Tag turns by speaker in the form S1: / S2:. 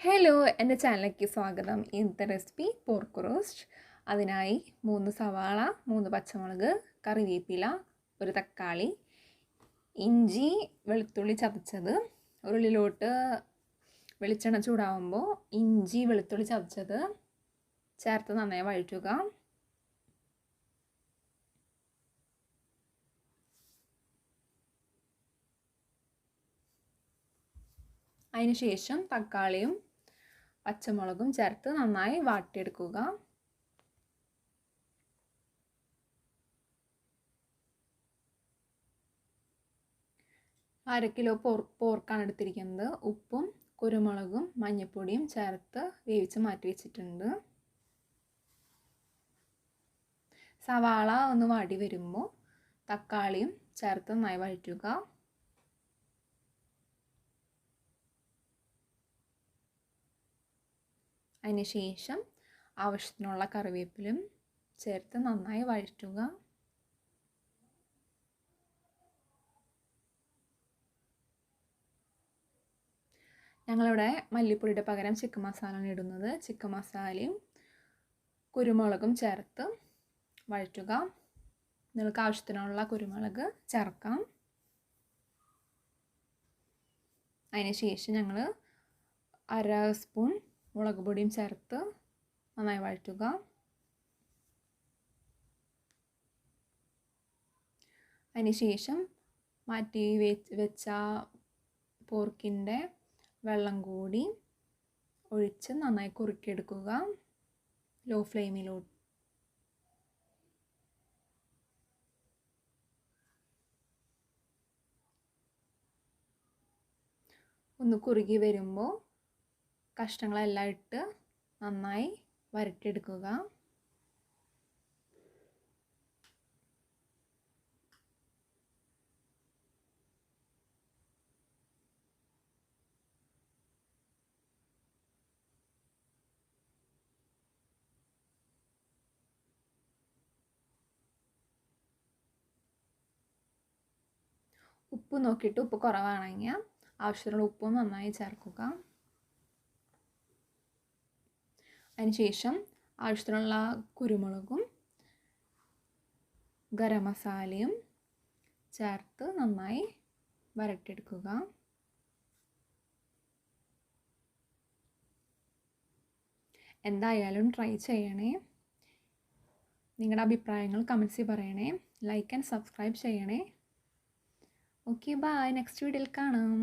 S1: Hello, എൻ്റെ ചാനലിലേക്ക് സ്വാഗതം. ഇന്നത്തെ റെസിപ്പി പോർക്ക് റോസ്റ്റ്. അതിനായി 3 സവാള, 3 പച്ചമുളക്, കറിവേപ്പില, ഒരു തക്കാളി, ഇഞ്ചി, വെളുത്തുള്ളി ചതച്ചത്. ഉള്ളിലോട്ട് വെളിച്ചെണ്ണ ചൂടാവുമ്പോൾ ഇഞ്ചി, വെളുത്തുള്ളി ചതച്ചത് ചേർത്ത് നന്നായി വഴറ്റുക. അതിനുശേഷം തക്കാളിയും പച്ചമുളകും ചേർത്ത് നന്നായി വാട്ടിയെടുക്കുക. അര കിലോ പോർക്കാണ് എടുത്തിരിക്കുന്നത്. ഉപ്പും കുരുമുളകും മഞ്ഞൾപ്പൊടിയും ചേർത്ത് വേവിച്ച് മാറ്റി വെച്ചിട്ടുണ്ട്. സവാള ഒന്ന് വാടി വരുമ്പോൾ തക്കാളിയും ചേർത്ത് നന്നായി വഴറ്റുക. അതിനുശേഷം ആവശ്യത്തിനുള്ള കറിവേപ്പിലും ചേർത്ത് നന്നായി വഴറ്റുക. ഞങ്ങളിവിടെ മല്ലിപ്പൊടിയുടെ പകരം ചിക്കൻ മസാലയാണ് ഇടുന്നത്. ചിക്കൻ മസാലയും കുരുമുളകും ചേർത്ത് വഴറ്റുക. നിങ്ങൾക്ക് ആവശ്യത്തിനുള്ള കുരുമുളക് ചേർക്കാം. അതിനുശേഷം ഞങ്ങൾ അര സ്പൂൺ മുളക് പൊടിയും ചേർത്ത് നന്നായി വഴറ്റുക. അതിനുശേഷം മാറ്റി വെച്ച പോർക്കിൻ്റെ വെള്ളം കൂടി ഒഴിച്ച് നന്നായി കുറുക്കിയെടുക്കുക. ലോ ഫ്ലെയിമിലോട്ട് ഒന്ന് കുറുകി വരുമ്പോൾ കഷ്ണങ്ങളെല്ലാം ഇട്ട് നന്നായി വരട്ടിയെടുക്കുക. ഉപ്പ് നോക്കിയിട്ട് ഉപ്പ് കുറവാണെങ്കിൽ ആവശ്യത്തിനുള്ള ഉപ്പും നന്നായി ചേർക്കുക. അതിനുശേഷം ആവശ്യത്തിനുള്ള കുരുമുളകും ഗരം മസാലയും ചേർത്ത് നന്നായി വരട്ടിയെടുക്കുക. എന്തായാലും ട്രൈ ചെയ്യണേ. നിങ്ങളുടെ അഭിപ്രായങ്ങൾ കമൻസിൽ പറയണേ. ലൈക്ക് ആൻഡ് സബ്സ്ക്രൈബ് ചെയ്യണേ. Okay, bye. നെക്സ്റ്റ് വീഡിയോയിൽ കാണാം.